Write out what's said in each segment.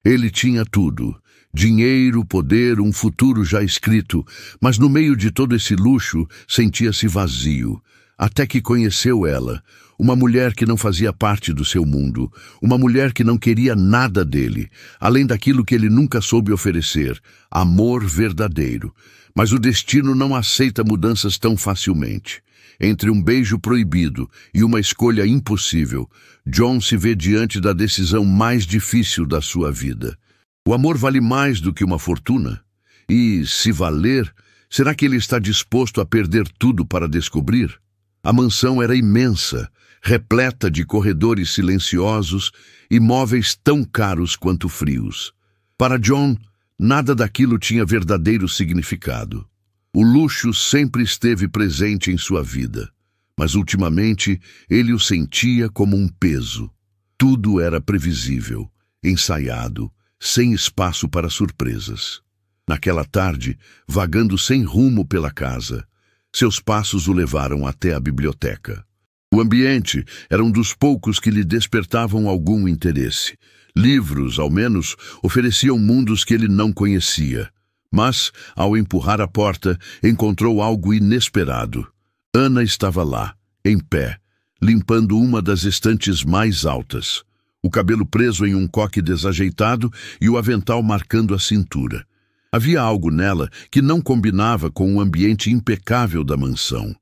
Ele tinha tudo: dinheiro, poder, um futuro já escrito, mas no meio de todo esse luxo sentia-se vazio, até que conheceu ela, uma mulher que não fazia parte do seu mundo, uma mulher que não queria nada dele, além daquilo que ele nunca soube oferecer, amor verdadeiro. Mas o destino não aceita mudanças tão facilmente. Entre um beijo proibido e uma escolha impossível, John se vê diante da decisão mais difícil da sua vida. O amor vale mais do que uma fortuna? E, se valer, será que ele está disposto a perder tudo para descobrir? A mansão era imensa, repleta de corredores silenciosos e móveis tão caros quanto frios. Para John, nada daquilo tinha verdadeiro significado. O luxo sempre esteve presente em sua vida, mas ultimamente ele o sentia como um peso. Tudo era previsível, ensaiado, sem espaço para surpresas. Naquela tarde, vagando sem rumo pela casa, seus passos o levaram até a biblioteca. O ambiente era um dos poucos que lhe despertavam algum interesse. Livros, ao menos, ofereciam mundos que ele não conhecia. Mas, ao empurrar a porta, encontrou algo inesperado. Ana estava lá, em pé, limpando uma das estantes mais altas. O cabelo preso em um coque desajeitado e o avental marcando a cintura. Havia algo nela que não combinava com o ambiente impecável da mansão.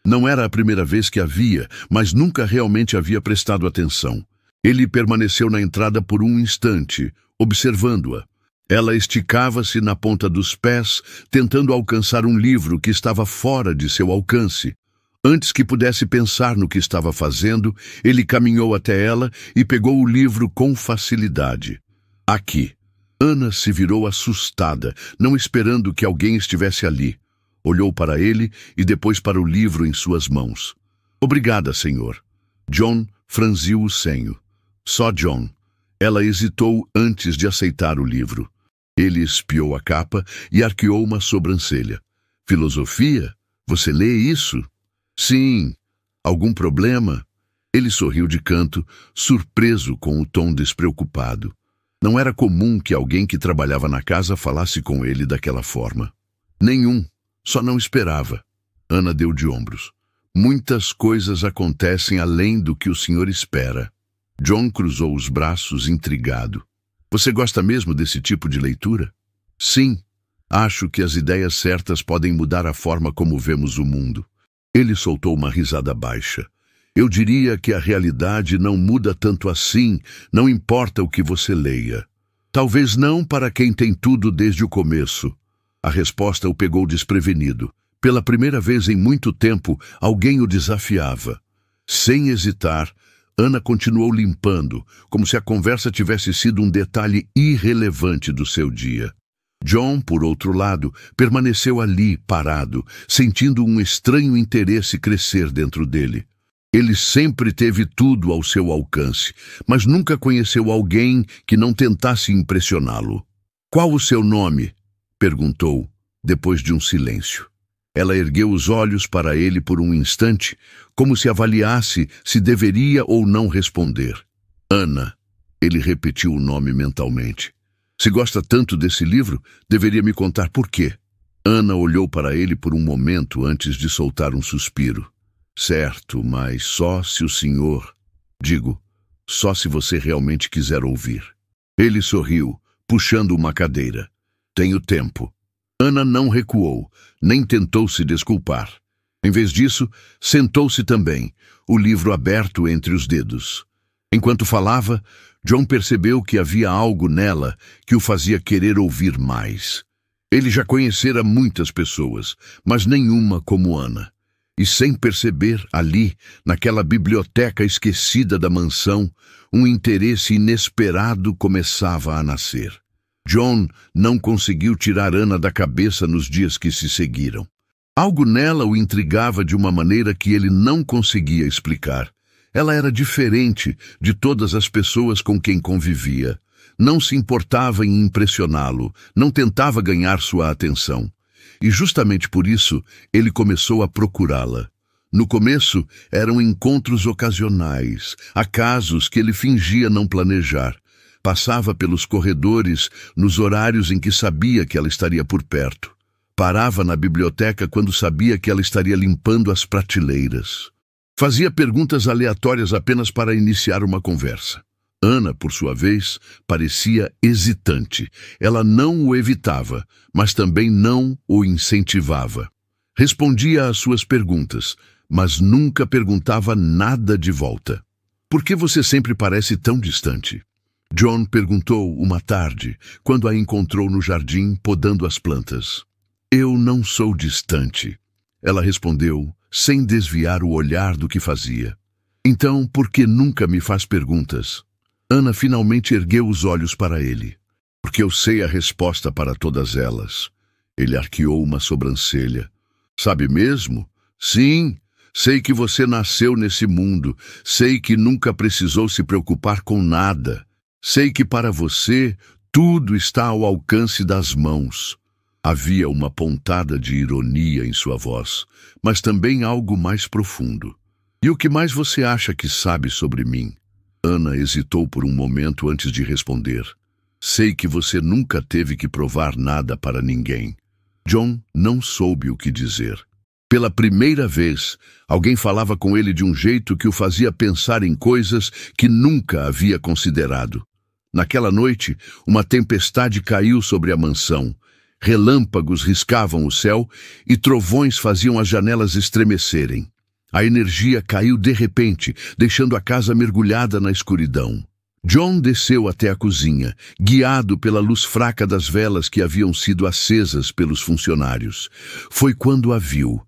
Não era a primeira vez que a via, mas nunca realmente havia prestado atenção. Ele permaneceu na entrada por um instante, observando-a. Ela esticava-se na ponta dos pés, tentando alcançar um livro que estava fora de seu alcance. Antes que pudesse pensar no que estava fazendo, ele caminhou até ela e pegou o livro com facilidade. Aqui. Ana se virou assustada, não esperando que alguém estivesse ali. Olhou para ele e depois para o livro em suas mãos. Obrigada, senhor. John franziu o senho. Só John. Ela hesitou antes de aceitar o livro. Ele espiou a capa e arqueou uma sobrancelha. Filosofia? Você lê isso? Sim. Algum problema? Ele sorriu de canto, surpreso com o tom despreocupado. Não era comum que alguém que trabalhava na casa falasse com ele daquela forma. Nenhum. Só não esperava. Ana deu de ombros. Muitas coisas acontecem além do que o senhor espera. John cruzou os braços, intrigado. Você gosta mesmo desse tipo de leitura? Sim. Acho que as ideias certas podem mudar a forma como vemos o mundo. Ele soltou uma risada baixa. Eu diria que a realidade não muda tanto assim, não importa o que você leia. Talvez não para quem tem tudo desde o começo. A resposta o pegou desprevenido. Pela primeira vez em muito tempo, alguém o desafiava. Sem hesitar, Ana continuou limpando, como se a conversa tivesse sido um detalhe irrelevante do seu dia. John, por outro lado, permaneceu ali, parado, sentindo um estranho interesse crescer dentro dele. Ele sempre teve tudo ao seu alcance, mas nunca conheceu alguém que não tentasse impressioná-lo. Qual o seu nome? Perguntou, depois de um silêncio. Ela ergueu os olhos para ele por um instante, como se avaliasse se deveria ou não responder. Ana. Ele repetiu o nome mentalmente. Se gosta tanto desse livro, deveria me contar por quê. Ana olhou para ele por um momento antes de soltar um suspiro. Certo, mas só se o senhor... Digo, só se você realmente quiser ouvir. Ele sorriu, puxando uma cadeira. Tenho tempo. Ana não recuou, nem tentou se desculpar. Em vez disso, sentou-se também, o livro aberto entre os dedos. Enquanto falava, John percebeu que havia algo nela que o fazia querer ouvir mais. Ele já conhecera muitas pessoas, mas nenhuma como Ana. E sem perceber, ali, naquela biblioteca esquecida da mansão, um interesse inesperado começava a nascer. John não conseguiu tirar Ana da cabeça nos dias que se seguiram. Algo nela o intrigava de uma maneira que ele não conseguia explicar. Ela era diferente de todas as pessoas com quem convivia. Não se importava em impressioná-lo, não tentava ganhar sua atenção. E justamente por isso, ele começou a procurá-la. No começo, eram encontros ocasionais, acasos que ele fingia não planejar. Passava pelos corredores nos horários em que sabia que ela estaria por perto. Parava na biblioteca quando sabia que ela estaria limpando as prateleiras. Fazia perguntas aleatórias apenas para iniciar uma conversa. Ana, por sua vez, parecia hesitante. Ela não o evitava, mas também não o incentivava. Respondia às suas perguntas, mas nunca perguntava nada de volta. Por que você sempre parece tão distante? John perguntou uma tarde, quando a encontrou no jardim podando as plantas. Eu não sou distante, ela respondeu, sem desviar o olhar do que fazia. Então, por que nunca me faz perguntas? Ana finalmente ergueu os olhos para ele. Porque eu sei a resposta para todas elas. Ele arqueou uma sobrancelha. Sabe mesmo? Sim, sei que você nasceu nesse mundo. Sei que nunca precisou se preocupar com nada. Sei que para você tudo está ao alcance das mãos. Havia uma pontada de ironia em sua voz, mas também algo mais profundo. E o que mais você acha que sabe sobre mim? Ana hesitou por um momento antes de responder. Sei que você nunca teve que provar nada para ninguém. John não soube o que dizer. Pela primeira vez, alguém falava com ele de um jeito que o fazia pensar em coisas que nunca havia considerado. Naquela noite, uma tempestade caiu sobre a mansão. Relâmpagos riscavam o céu e trovões faziam as janelas estremecerem. A energia caiu de repente, deixando a casa mergulhada na escuridão. John desceu até a cozinha, guiado pela luz fraca das velas que haviam sido acesas pelos funcionários. Foi quando a viu.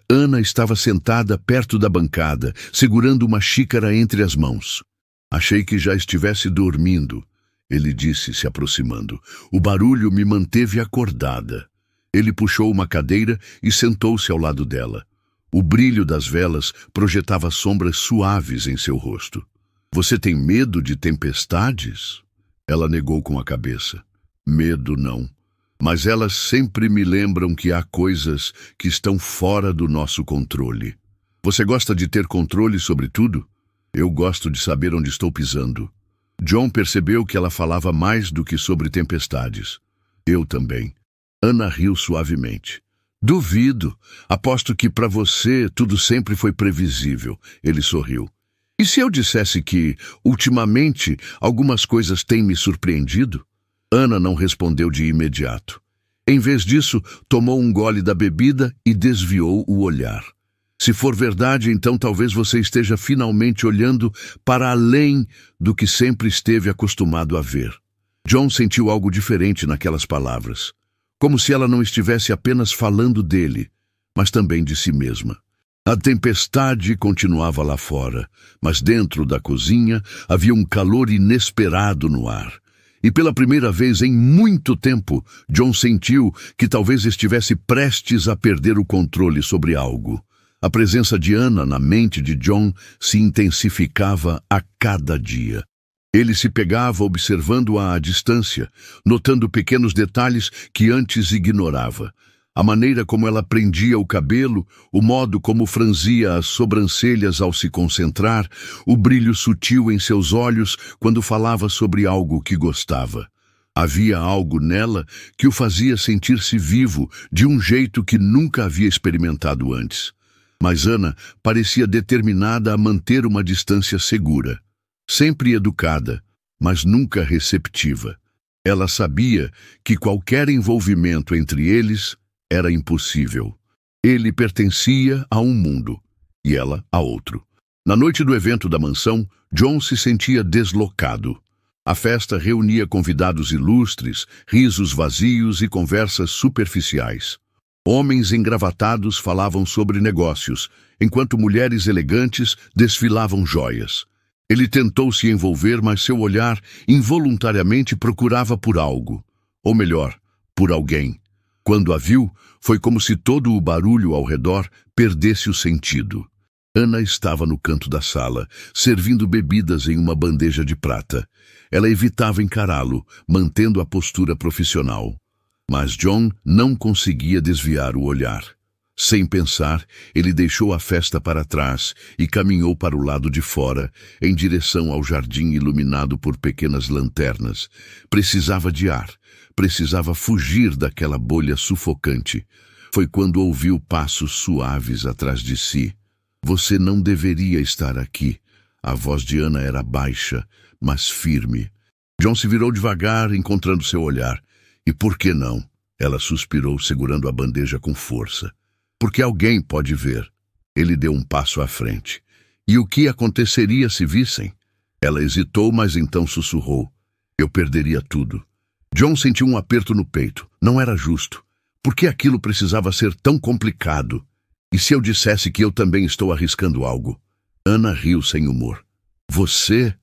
Ana estava sentada perto da bancada, segurando uma xícara entre as mãos. Achei que já estivesse dormindo, ele disse, se aproximando. O barulho me manteve acordada. Ele puxou uma cadeira e sentou-se ao lado dela. O brilho das velas projetava sombras suaves em seu rosto. Você tem medo de tempestades? Ela negou com a cabeça. Medo não. Mas elas sempre me lembram que há coisas que estão fora do nosso controle. Você gosta de ter controle sobre tudo? Eu gosto de saber onde estou pisando. John percebeu que ela falava mais do que sobre tempestades. Eu também. Ana riu suavemente. Duvido. Aposto que para você tudo sempre foi previsível. Ele sorriu. E se eu dissesse que, ultimamente, algumas coisas têm me surpreendido? Ana não respondeu de imediato. Em vez disso, tomou um gole da bebida e desviou o olhar. Se for verdade, então talvez você esteja finalmente olhando para além do que sempre esteve acostumado a ver. John sentiu algo diferente naquelas palavras. Como se ela não estivesse apenas falando dele, mas também de si mesma. A tempestade continuava lá fora, mas dentro da cozinha havia um calor inesperado no ar. E pela primeira vez em muito tempo, John sentiu que talvez estivesse prestes a perder o controle sobre algo. A presença de Ana na mente de John se intensificava a cada dia. Ele se pegava observando-a à distância, notando pequenos detalhes que antes ignorava. A maneira como ela prendia o cabelo, o modo como franzia as sobrancelhas ao se concentrar, o brilho sutil em seus olhos quando falava sobre algo que gostava. Havia algo nela que o fazia sentir-se vivo de um jeito que nunca havia experimentado antes. Mas Ana parecia determinada a manter uma distância segura. Sempre educada, mas nunca receptiva. Ela sabia que qualquer envolvimento entre eles era impossível. Ele pertencia a um mundo, e ela a outro. Na noite do evento da mansão, John se sentia deslocado. A festa reunia convidados ilustres, risos vazios e conversas superficiais. Homens engravatados falavam sobre negócios, enquanto mulheres elegantes desfilavam joias. Ele tentou se envolver, mas seu olhar involuntariamente procurava por algo. Ou melhor, por alguém. Quando a viu, foi como se todo o barulho ao redor perdesse o sentido. Ana estava no canto da sala, servindo bebidas em uma bandeja de prata. Ela evitava encará-lo, mantendo a postura profissional. Mas John não conseguia desviar o olhar. Sem pensar, ele deixou a festa para trás e caminhou para o lado de fora, em direção ao jardim iluminado por pequenas lanternas. Precisava de ar, precisava fugir daquela bolha sufocante. Foi quando ouviu passos suaves atrás de si. Você não deveria estar aqui. A voz de Ana era baixa, mas firme. John se virou devagar, encontrando seu olhar. E por que não? Ela suspirou, segurando a bandeja com força. Porque alguém pode ver. Ele deu um passo à frente. E o que aconteceria se vissem? Ela hesitou, mas então sussurrou. Eu perderia tudo. John sentiu um aperto no peito. Não era justo. Por que aquilo precisava ser tão complicado? E se eu dissesse que eu também estou arriscando algo? Ana riu sem humor. Você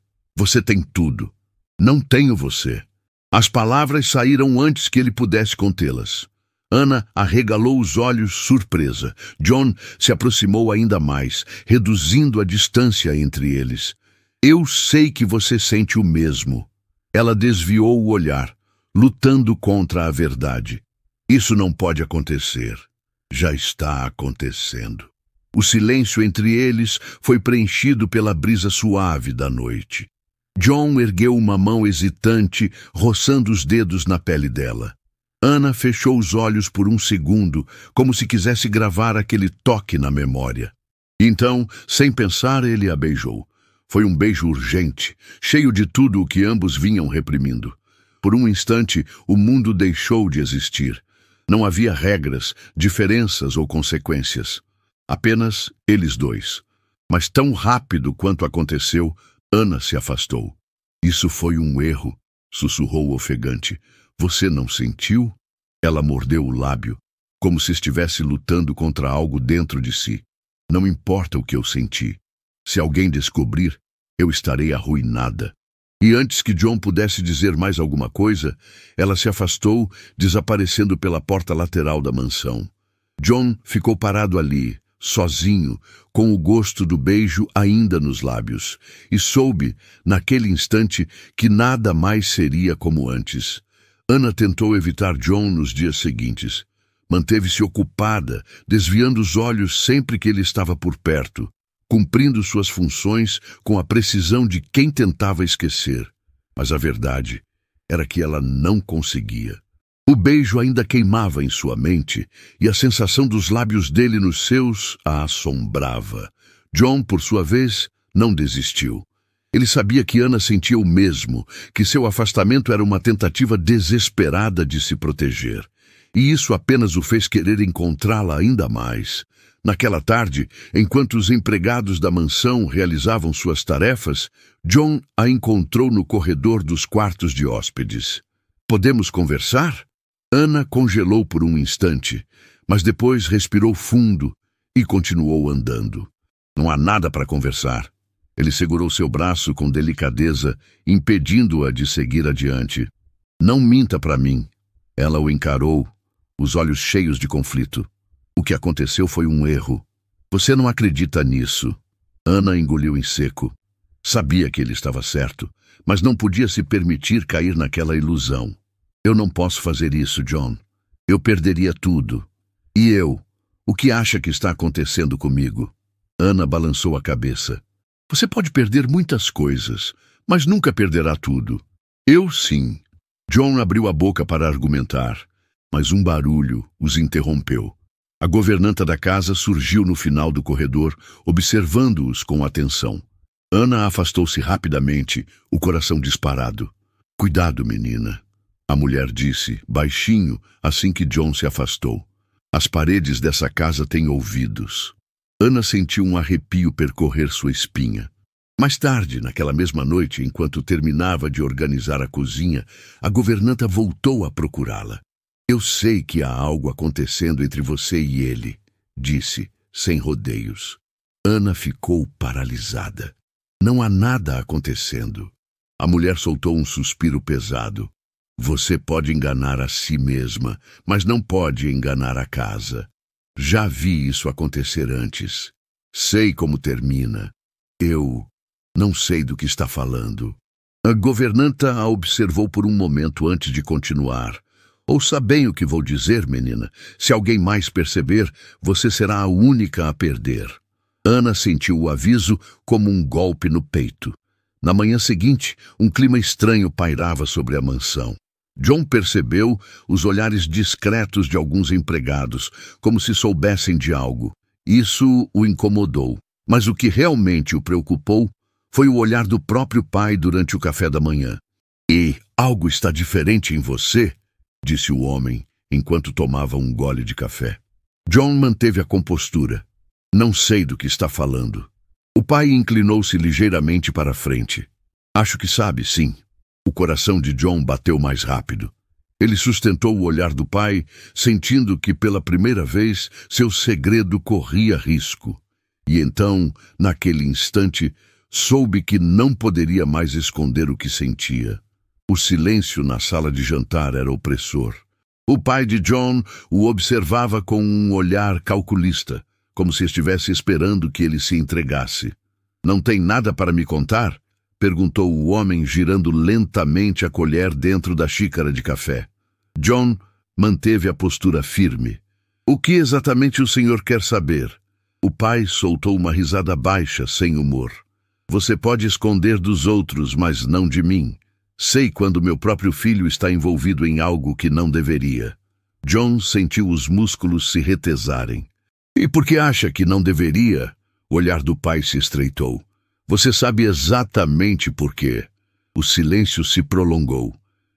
tem tudo. Não tenho você. As palavras saíram antes que ele pudesse contê-las. Ana arregalou os olhos, surpresa. John se aproximou ainda mais, reduzindo a distância entre eles. Eu sei que você sente o mesmo. Ela desviou o olhar, lutando contra a verdade. Isso não pode acontecer. Já está acontecendo. O silêncio entre eles foi preenchido pela brisa suave da noite. John ergueu uma mão hesitante, roçando os dedos na pele dela. Ana fechou os olhos por um segundo, como se quisesse gravar aquele toque na memória. Então, sem pensar, ele a beijou. Foi um beijo urgente, cheio de tudo o que ambos vinham reprimindo. Por um instante, o mundo deixou de existir. Não havia regras, diferenças ou consequências. Apenas eles dois. Mas tão rápido quanto aconteceu, Ana se afastou. Isso foi um erro, sussurrou ofegante. Você não sentiu? Ela mordeu o lábio, como se estivesse lutando contra algo dentro de si. Não importa o que eu senti. Se alguém descobrir, eu estarei arruinada. E antes que John pudesse dizer mais alguma coisa, ela se afastou, desaparecendo pela porta lateral da mansão. John ficou parado ali, sozinho, com o gosto do beijo ainda nos lábios, e soube, naquele instante, que nada mais seria como antes. Ana tentou evitar John nos dias seguintes. Manteve-se ocupada, desviando os olhos sempre que ele estava por perto, cumprindo suas funções com a precisão de quem tentava esquecer. Mas a verdade era que ela não conseguia. O beijo ainda queimava em sua mente e a sensação dos lábios dele nos seus a assombrava. John, por sua vez, não desistiu. Ele sabia que Ana sentia o mesmo, que seu afastamento era uma tentativa desesperada de se proteger. E isso apenas o fez querer encontrá-la ainda mais. Naquela tarde, enquanto os empregados da mansão realizavam suas tarefas, John a encontrou no corredor dos quartos de hóspedes. Podemos conversar? Ana congelou por um instante, mas depois respirou fundo e continuou andando. Não há nada para conversar. Ele segurou seu braço com delicadeza, impedindo-a de seguir adiante. Não minta para mim. Ela o encarou, os olhos cheios de conflito. O que aconteceu foi um erro. Você não acredita nisso. Ana engoliu em seco. Sabia que ele estava certo, mas não podia se permitir cair naquela ilusão. Eu não posso fazer isso, John. Eu perderia tudo. E eu? O que acha que está acontecendo comigo? Ana balançou a cabeça. Você pode perder muitas coisas, mas nunca perderá tudo. Eu sim. John abriu a boca para argumentar, mas um barulho os interrompeu. A governanta da casa surgiu no final do corredor, observando-os com atenção. Ana afastou-se rapidamente, o coração disparado. Cuidado, menina. A mulher disse, baixinho, assim que John se afastou. As paredes dessa casa têm ouvidos. Ana sentiu um arrepio percorrer sua espinha. Mais tarde, naquela mesma noite, enquanto terminava de organizar a cozinha, a governanta voltou a procurá-la. Eu sei que há algo acontecendo entre você e ele, disse, sem rodeios. Ana ficou paralisada. Não há nada acontecendo. A mulher soltou um suspiro pesado. Você pode enganar a si mesma, mas não pode enganar a casa. Já vi isso acontecer antes. Sei como termina. Eu não sei do que está falando. A governanta a observou por um momento antes de continuar. Ouça bem o que vou dizer, menina. Se alguém mais perceber, você será a única a perder. Ana sentiu o aviso como um golpe no peito. Na manhã seguinte, um clima estranho pairava sobre a mansão. John percebeu os olhares discretos de alguns empregados, como se soubessem de algo. Isso o incomodou. Mas o que realmente o preocupou foi o olhar do próprio pai durante o café da manhã. "E algo está diferente em você?", disse o homem, enquanto tomava um gole de café. John manteve a compostura. "Não sei do que está falando." O pai inclinou-se ligeiramente para a frente. "Acho que sabe, sim." O coração de John bateu mais rápido. Ele sustentou o olhar do pai, sentindo que pela primeira vez seu segredo corria risco. E então, naquele instante, soube que não poderia mais esconder o que sentia. O silêncio na sala de jantar era opressor. O pai de John o observava com um olhar calculista, como se estivesse esperando que ele se entregasse. "Não tem nada para me contar?", perguntou o homem, girando lentamente a colher dentro da xícara de café. John manteve a postura firme. "O que exatamente o senhor quer saber?" O pai soltou uma risada baixa, sem humor. "Você pode esconder dos outros, mas não de mim. Sei quando meu próprio filho está envolvido em algo que não deveria." John sentiu os músculos se retesarem. "E por que acha que não deveria?" O olhar do pai se estreitou. "Você sabe exatamente por quê." O silêncio se prolongou.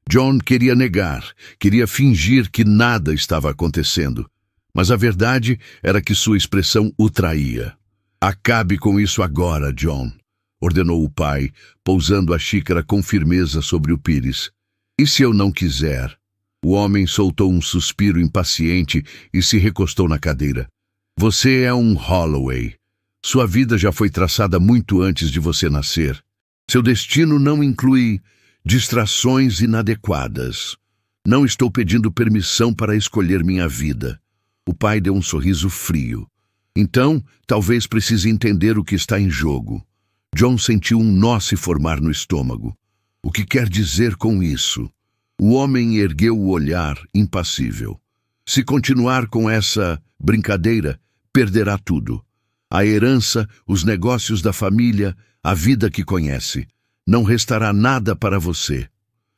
John queria negar, queria fingir que nada estava acontecendo. Mas a verdade era que sua expressão o traía. "Acabe com isso agora, John", ordenou o pai, pousando a xícara com firmeza sobre o pires. "E se eu não quiser?" O homem soltou um suspiro impaciente e se recostou na cadeira. "Você é um Holloway. Sua vida já foi traçada muito antes de você nascer. Seu destino não inclui distrações inadequadas. Não estou pedindo permissão para escolher minha vida." O pai deu um sorriso frio. "Então, talvez precise entender o que está em jogo." John sentiu um nó se formar no estômago. "O que quer dizer com isso?" O homem ergueu o olhar, impassível. "Se continuar com essa brincadeira, perderá tudo. A herança, os negócios da família, a vida que conhece. Não restará nada para você."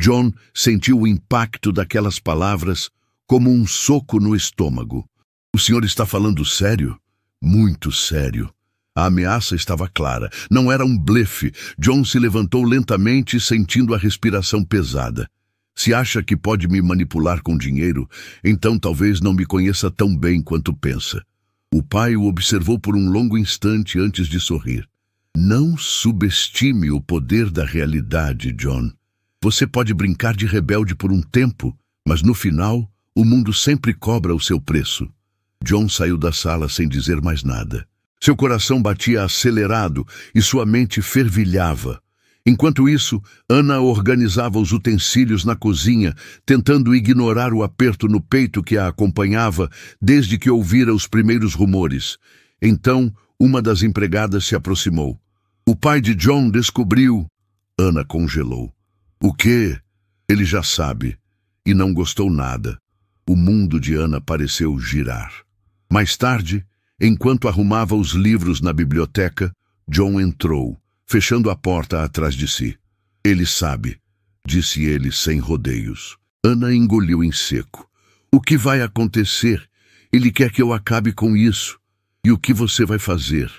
John sentiu o impacto daquelas palavras como um soco no estômago. "O senhor está falando sério?" "Muito sério." A ameaça estava clara. Não era um blefe. John se levantou lentamente, sentindo a respiração pesada. "Se acha que pode me manipular com dinheiro, então talvez não me conheça tão bem quanto pensa." O pai o observou por um longo instante antes de sorrir. "Não subestime o poder da realidade, John. Você pode brincar de rebelde por um tempo, mas no final, o mundo sempre cobra o seu preço." John saiu da sala sem dizer mais nada. Seu coração batia acelerado e sua mente fervilhava. Enquanto isso, Ana organizava os utensílios na cozinha, tentando ignorar o aperto no peito que a acompanhava desde que ouvira os primeiros rumores. Então, uma das empregadas se aproximou. "O pai de John descobriu." Ana congelou. "O quê?" "Ele já sabe." E não gostou nada. O mundo de Ana pareceu girar. Mais tarde, enquanto arrumava os livros na biblioteca, John entrou, fechando a porta atrás de si. "Ele sabe", disse ele sem rodeios. Ana engoliu em seco. "O que vai acontecer? Ele quer que eu acabe com isso. E o que você vai fazer?"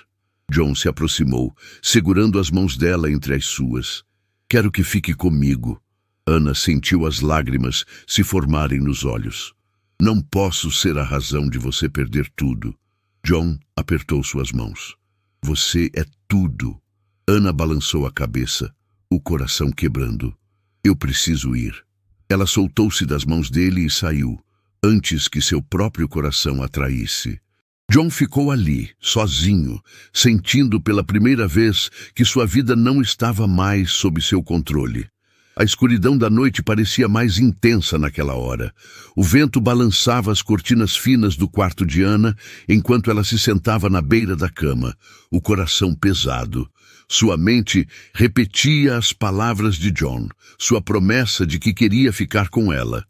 John se aproximou, segurando as mãos dela entre as suas. "Quero que fique comigo." Ana sentiu as lágrimas se formarem nos olhos. "Não posso ser a razão de você perder tudo." John apertou suas mãos. "Você é tudo." Ana balançou a cabeça, o coração quebrando. "Eu preciso ir." Ela soltou-se das mãos dele e saiu, antes que seu próprio coração a traísse. John ficou ali, sozinho, sentindo pela primeira vez que sua vida não estava mais sob seu controle. A escuridão da noite parecia mais intensa naquela hora. O vento balançava as cortinas finas do quarto de Ana enquanto ela se sentava na beira da cama, o coração pesado. Sua mente repetia as palavras de John, sua promessa de que queria ficar com ela.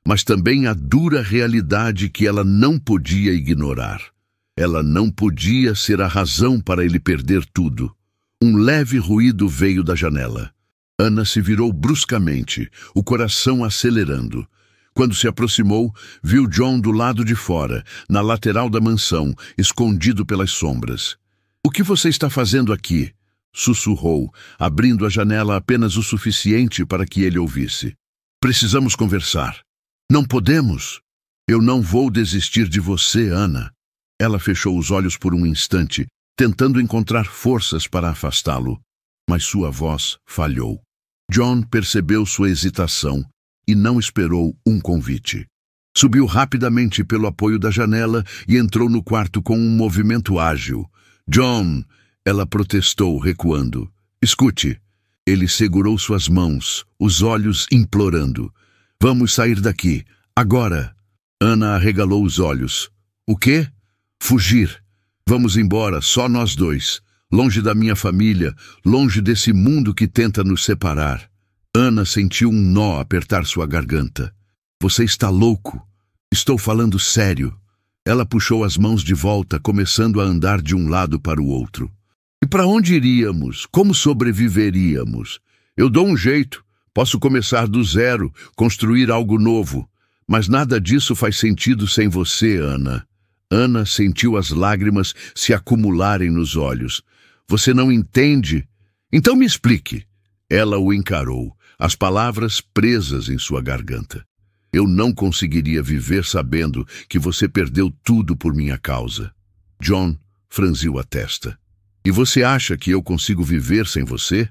mas também a dura realidade que ela não podia ignorar. Ela não podia ser a razão para ele perder tudo. Um leve ruído veio da janela. Ana se virou bruscamente, o coração acelerando. Quando se aproximou, viu John do lado de fora, na lateral da mansão, escondido pelas sombras. "O que você está fazendo aqui?" sussurrou, abrindo a janela apenas o suficiente para que ele ouvisse. "Precisamos conversar." "Não podemos." "Eu não vou desistir de você, Ana." Ela fechou os olhos por um instante, tentando encontrar forças para afastá-lo, mas sua voz falhou. John percebeu sua hesitação e não esperou um convite. Subiu rapidamente pelo apoio da janela e entrou no quarto com um movimento ágil. "John!" ela protestou, recuando. "Escute." Ele segurou suas mãos, os olhos implorando. "Vamos sair daqui, agora." Ana arregalou os olhos. "O quê?" "Fugir. Vamos embora, só nós dois. Longe da minha família, longe desse mundo que tenta nos separar." Ana sentiu um nó apertar sua garganta. "Você está louco." "Estou falando sério." Ela puxou as mãos de volta, começando a andar de um lado para o outro. "E para onde iríamos? Como sobreviveríamos? Eu dou um jeito. Posso começar do zero, construir algo novo. Mas nada disso faz sentido sem você, Ana." Ana sentiu as lágrimas se acumularem nos olhos. "Você não entende? Então me explique." Ela o encarou, as palavras presas em sua garganta. "Eu não conseguiria viver sabendo que você perdeu tudo por minha causa." John franziu a testa. "E você acha que eu consigo viver sem você?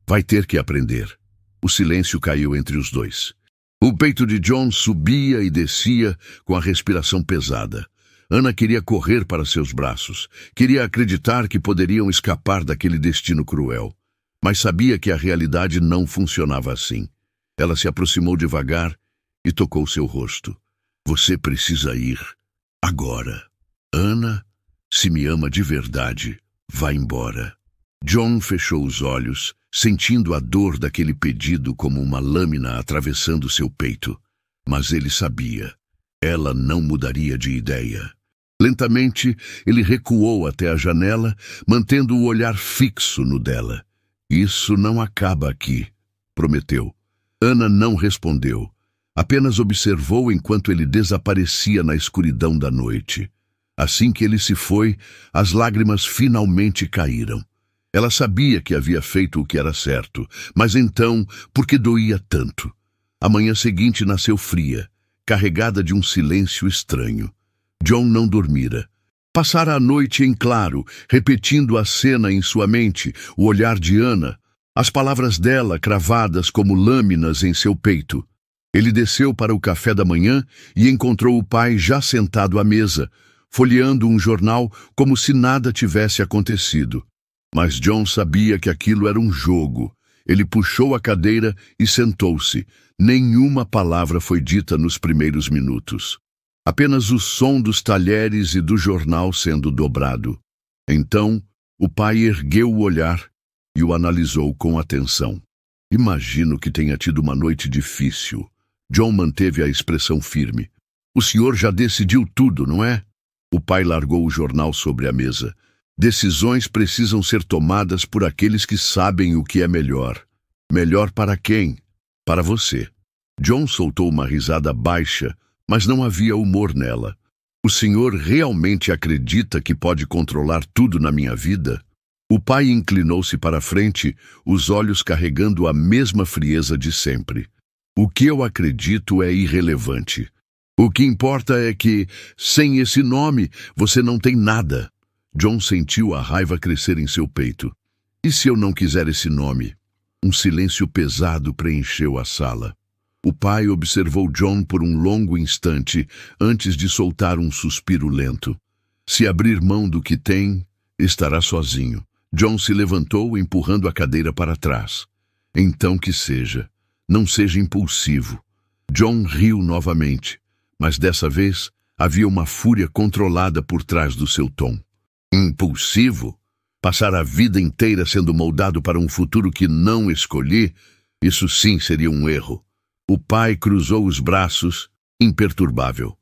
Vai ter que aprender." O silêncio caiu entre os dois. O peito de John subia e descia com a respiração pesada. Ana queria correr para seus braços. Queria acreditar que poderiam escapar daquele destino cruel. Mas sabia que a realidade não funcionava assim. Ela se aproximou devagar e tocou seu rosto. "Você precisa ir. Agora. Ana, se me ama de verdade, vá embora." John fechou os olhos, sentindo a dor daquele pedido como uma lâmina atravessando seu peito. Mas ele sabia. Ela não mudaria de ideia. Lentamente, ele recuou até a janela, mantendo o olhar fixo no dela. "Isso não acaba aqui", prometeu. Ana não respondeu. Apenas observou enquanto ele desaparecia na escuridão da noite. Assim que ele se foi, as lágrimas finalmente caíram. Ela sabia que havia feito o que era certo, mas então, por que doía tanto? A manhã seguinte nasceu fria, carregada de um silêncio estranho. John não dormira. Passara a noite em claro, repetindo a cena em sua mente, o olhar de Ana, as palavras dela cravadas como lâminas em seu peito. Ele desceu para o café da manhã e encontrou o pai já sentado à mesa, folheando um jornal como se nada tivesse acontecido. Mas John sabia que aquilo era um jogo. Ele puxou a cadeira e sentou-se. Nenhuma palavra foi dita nos primeiros minutos. Apenas o som dos talheres e do jornal sendo dobrado. Então, o pai ergueu o olhar e o analisou com atenção. "Imagino que tenha tido uma noite difícil." John manteve a expressão firme. "O senhor já decidiu tudo, não é?" O pai largou o jornal sobre a mesa. "Decisões precisam ser tomadas por aqueles que sabem o que é melhor." "Melhor para quem?" "Para você." John soltou uma risada baixa, mas não havia humor nela. "O senhor realmente acredita que pode controlar tudo na minha vida?" O pai inclinou-se para a frente, os olhos carregando a mesma frieza de sempre. "O que eu acredito é irrelevante. O que importa é que, sem esse nome, você não tem nada." John sentiu a raiva crescer em seu peito. "E se eu não quiser esse nome?" Um silêncio pesado preencheu a sala. O pai observou John por um longo instante, antes de soltar um suspiro lento. "Se abrir mão do que tem, estará sozinho." John se levantou, empurrando a cadeira para trás. "Então que seja. Não seja impulsivo." John riu novamente, mas dessa vez havia uma fúria controlada por trás do seu tom. "Impulsivo? Passar a vida inteira sendo moldado para um futuro que não escolhi? Isso sim seria um erro." O pai cruzou os braços imperturbável.